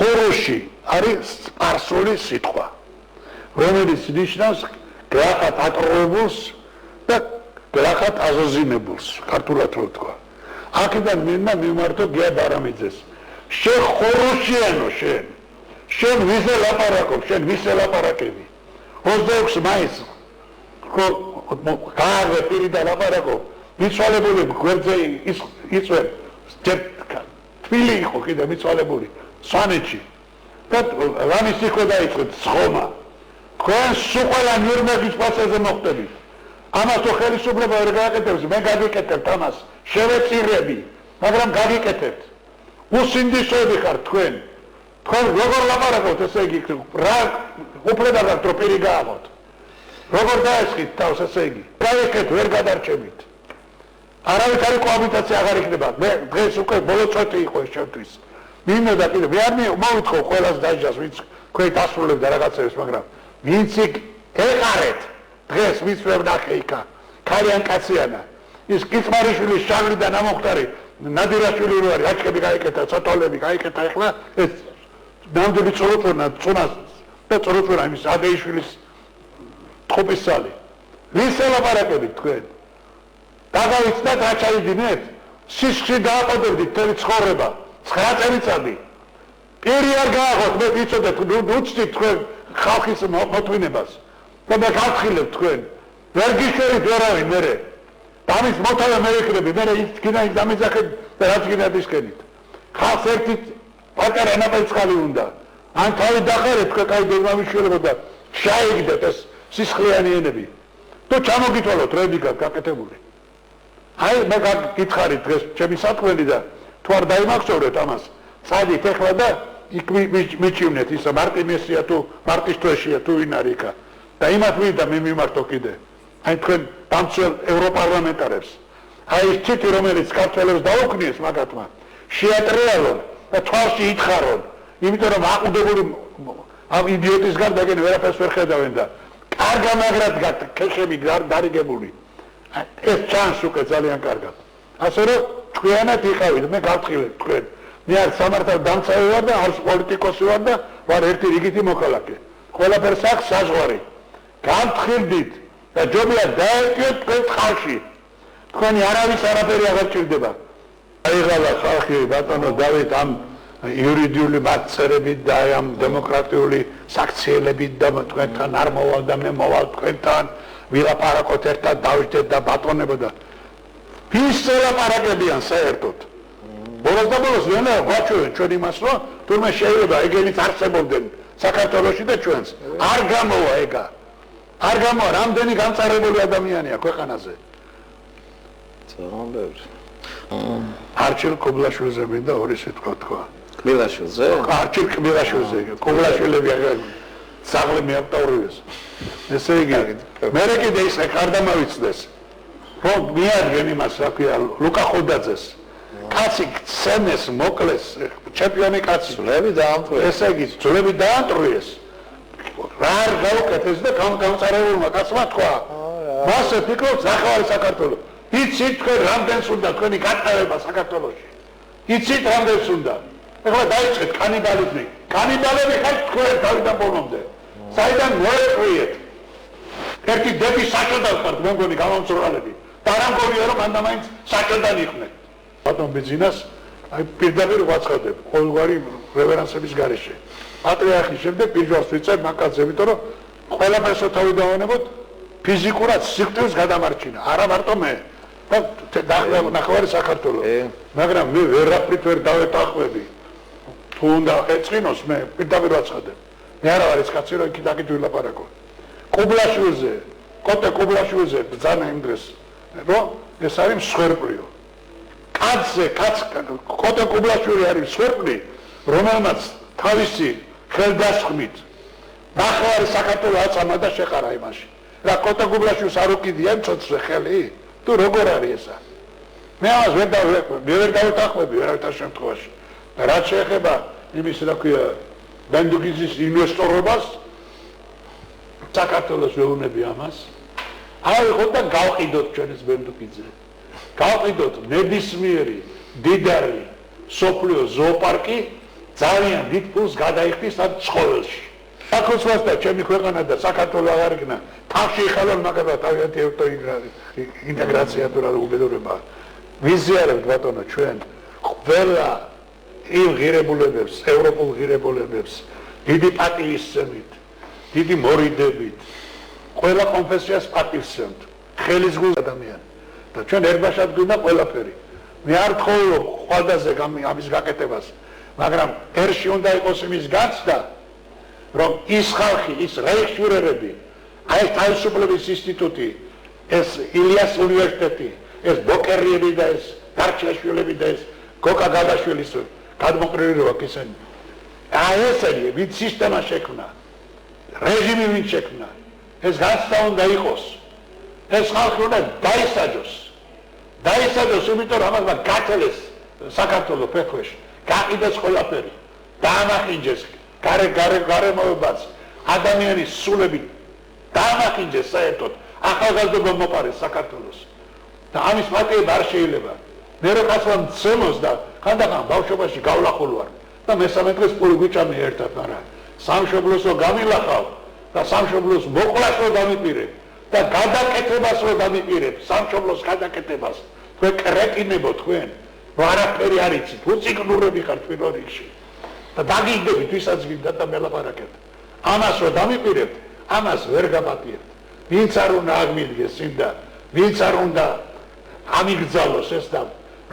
ხურუში არის სპარსული სიტყვა, რომელიც ნიშნავს გლახად ატყუებულს და გლახად აზოზინებულს, ქართულად რო ვთქვა. აქედან მინდა მიმართო გია ბარამიძეს. შენ ხურუშიანო შენ. შენ ვიზე ლაპარაკობ, შენ ვიზე ლაპარაკები. 26 მაისს გაარვე პირი და ლაპარაკობ. მიცვალებული გვერდზე იწვევ. თბილი იყო კიდე მიცვალებული სვანეთში. და რამის იქო დაიწყეთ სხომა. თქვენ სულ ყველა ნიურნბერგის პროცესზე მოხდებით. ამას თუ ხელისუფლება ვერ გააკეთებს, მე გაგიკეთებთ ამას. შევეწირები, მაგრამ გაგიკეთებთ. უსინდისოები ხართ თქვენ. თქვენ როგორ ლაპარაკობთ, ესე იგი, რა უფლება გაქვთ რომ პირი გააღოთ. როგორ დაესხით თავს, ესე იგი. გაიქეთ, ვერ გადარჩებით. არავითარი კოაბიტაცია აღარ იქნება. მე დღეს უკვე ბოლო წვეთი იყო ეს ჩემთვის. მინდა კიდე მე არ მოვითხოვ ყველას დაჟას, ვინც თქვენ დასრულებდა რაღაცებს, მაგრამ ვინც ეყარეთ დღეს ვინც ვერ ნახე იქა. ქალიან კაციანა. ის კიცმარიშვილის შარლი და ნამოხტარი ნადირაშვილი რო არის, აჩქები გაიკეთა, ცოტოლები გაიკეთა ახლა ეს ნამდვილი წოროწონა, წონას და წოროწონა იმის ადეიშვილის ტყუპისცალი. ვის ელაპარაკებით თქვენ? დაგავიცნათ რა ჩაიდინეთ? სისხლში დააყოდებდით მთელი ცხოვრება, 9 წელიწადი. პირი არ გააღოთ, მე ვიცოდეთ, უცდით თქვენ ხალხის მოთმინებას. და მე გავთხილებ თქვენ. ვერ გიშვერით ვერავინ მერე. ამის მოთავე მე ვიქნები, მე ის გინა ის დამიძახეთ და რაც გინათ ისკენით. ხალხს ერთი პატარა ნაპერწკალი უნდა. ან თავი დახარეთ თქვენ კაი დედმამიშვილებო და შეაიგდეთ ეს სისხლიანიანები. თუ ჩამოგითვალოთ რებიგად გაკეთებული. აი მე გითხარით დღეს ჩემი საქმენი და თუ არ დაიმახსოვრეთ ამას, წადით ეხლა და იქ მიჩივნეთ ისა მარტი მესია თუ მარტის თვეშია თუ ვინ არის იქა. და იმათ მინდა მე მიმართო კიდე. აი თქვენ დამცველ ევროპარლამენტარებს. აი ეს ციტი რომელიც ქართველებს დაუქმნიეს მაგათმა, შეატრიალონ და თვალში ითხარონ, იმიტომ რომ აყუდებული ამ იდიოტის გარდაგენ ვერაფერს ვერ ხედავენ და კარგა მაგრად ქეშები დარიგებული. ეს ჩანს უკვე ძალიან კარგად. ასე რომ თქვენად იყავით, მე გავთხილებ თქვენ. მე არ სამართალ დამცავი ვარ და არც პოლიტიკოსი ვარ და ვარ ერთი რიგითი მოქალაქე. ყველაფერს აქვს საზღვარი. გავთხილდით და ჯობია დაერკვიოთ თქვენ ხალხში. თქვენი არავის არაფერი აღარ ჭირდება. აიღალა ხალხი ბატონო დავით ამ იურიდიული მატწერებით და ამ დემოკრატიული საქციელებით და თქვენთან არ მოვალ და მე მოვალ თქვენთან ვილაპარაკოთ ერთად დავიჯდეთ და ბატონებო და ვის ელაპარაკებიან საერთოდ. ბოლოს და ბოლოს ვენა გვაჩვენეთ ჩვენ იმას რომ თურმე შეიძლება ეგენიც არსებობდნენ საქართველოში და ჩვენს არ გამოვა ეგა. არ გამოვა რამდენი განწარებული ადამიანია ქვეყანაზე. ძალიან ბევრი. არჩილ კობლაშვილზე მინდა ორი სიტყვა თქვა. კბილაშვილზე? არჩილ კბილაშვილზე. კობლაშვილები საღლი მეავტაურიეს. ესე იგი, მე კიდე ის არ დამავიცდეს. რომ მიადგენ იმას, რა ქვია, ლუკა ხუდაძეს. კაცი ცენეს, მოკლეს, ჩემპიონი კაცი. ძვლები დაამტვრიეს. ესე იგი, ძვლები დაამტვრიეს. რა არ გაუკეთეს და გამწარებულმა კაცმა თქვა. მასე ფიქრობთ ახალი საქართველო. იცით თქვენ რამდენს უნდა თქვენი გატარება საქართველოში. იცით რამდენს უნდა. ეხლა დაიწყეთ კანიბალიზმი. კანიბალები ხართ თქვენ თავიდან ბოლომდე. საიდან მოეყვიეთ. ერთი დები საჭოდან ხართ, მე მგონი გამომწვრავალები. და რა მგონია რომ მანდა მაინც საჭოდან იყვნენ. ბატონ ბიძინას აი პირდაპირ ვაცხადებ ყოველგვარი რევერანსების გარეშე. პატრიარქის შემდეგ პირჯვარს ვიწერ მაკაცზე, იმიტომ რომ ყველაფერს თავი დავანებოთ ფიზიკურად სიკვდილს გადამარჩინა. არა მარტო მე და ნახევარი საქართველო. მაგრამ მე ვერაფრით ვერ დავეტახვები. თუ უნდა ეწყინოს მე პირდაპირ ვაცხადებ. მე არა ვარ ეს კაცი რომ იქით აქეთ ვილაპარაკო. კუბლაშვილზე, კოტე კუბლაშვილზე ბრძანა იმ დღეს, რომ ეს არის მსხვერპლიო. კაცზე, კოტე კუბლაშვილი არის მსხვერპლი, რომელმაც თავისი ხელდასხმით ნახევარი საქართველო აწამა და შეყარა იმაში. რა კოტე კუბლაშვილს არ უკიდია მწოცვე ხელი? თუ როგორ არის ესა? მე ამას ვერ დავეთანხმები ვერავითარ შემთხვევაში. და რაც შეეხება იმის რა ქვია ბენდუგიზის ინვესტორობას საქართველოს ვეუბნები ამას. ავიღოთ და გავყიდოთ ჩვენ ეს ბენდუგიძე. გავყიდოთ ნებისმიერი დიდარი სოფლიო ზოოპარკი ძალიან დიდ ფულს გადაიხდის ამ ცხოველში. საქართველოს და ჩემი ქვეყანა და საქართველოს აღარ იქნა თავში ხალხო მაგალითად თავიანთი ინტეგრაცია თუ რა უბედურება ვიზიარებთ ბატონო ჩვენ ყველა იმ ღირებულებებს ევროპულ ღირებულებებს დიდი პატივისცემით დიდი მორიდებით ყველა კონფესიას პატივისცემთ ხელისგულ ადამიანი და ჩვენ ერთბაშად გვინდა ყველაფერი მე არ ვთხოვობ ხვალდაზე ამის გაკეთებას მაგრამ ერში უნდა იყოს იმის გაცდა რომ ის ხალხი ის რეიქშურერები აი ეს თავისუფლების ინსტიტუტი ეს ილიას უნივერსიტეტი ეს ბოკერიები და ეს დარჩაშვილები და ეს გოკა გადაშვილის გადმოყრილი რო აქვს ისინი აი ესენი ვინც სისტემა შექმნა რეჟიმი ვინც შექმნა ეს გაცდა უნდა იყოს ეს ხალხი უნდა დაისაჯოს იმიტომ რომ ამას გაწელეს საქართველოს ფეხში გაყიდეს ყველაფერი დაამახინჯეს გარემოებაც ადამიანის სულები დაამახინჯეს საერთოდ ახალგაზრდობა მოპარეს საქართველოს და ამის პატივი არ შეიძლება მე რო კაცმა მცემოს და ხანდახან ბავშვობაში გავლახულ ვარ და მესამე დღეს პური გვიჭამე ერთად მაგრამ სამშობლოსო გამილახავ და სამშობლოს მოყვლას რო დამიპირებ და გადაკეთებას რო დამიპირებ სამშობლოს გადაკეთებას თქვენ კრეტინებო თქვენ რო არაფერი არ იცით უწიგნურები ხართ პირველ რიგში და დაგიგდებით ვისაც გინდათ და მელაპარაკებთ ამას რო დამიპირებთ ამას ვერ გაპატიებთ ვინც არ უნდა აღმიდგეს წინ და ვინც არ უნდა ამიგზავნოს ეს და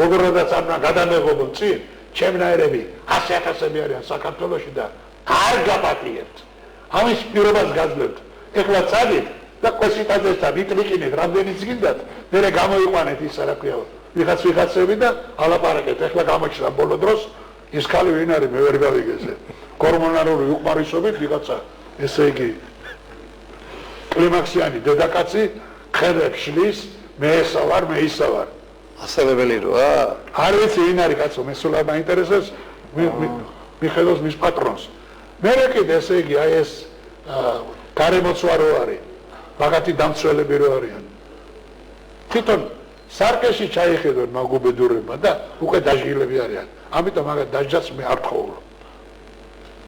როგორღაც არ უნდა გადამეღობონ წინ ჩემნაირები 100,000-ები არიან საქართველოში და არ გაპატიებთ ამის პირობას გაძლევთ ეხლა წადით და კვესიტაძესთან იტლიკინეთ რამდენიც გინდათ მერე გამოიყვანეთ ის არაფერი ვიღაცები და ალაპარაკეთ ეხლა გამოჩნდა ბოლო დროს ის ხალი ვინ არის მე ვერ გავიგეზე ჰორმონალური უყმარისობით ვიღაცა ესე იგი კლიმაქსიანი დედაკაცი ხერებს შლის მე ესა ვარ ასევებელი როა არ ვიცი ვინ არის კაცო მე სულ არ მაინტერესებს მიხედავს მის პატრონს მე კიდე ესე იგი აი ეს გარემოცვა რო არის მაგათი დამცველები რო არიან თვითონ სარკეში ჩაიხედონ მაგ უბედურებმა და უკვე დაჟილები არიან ამიტომ მაგათ დაჟჯაც მე არ თხოვ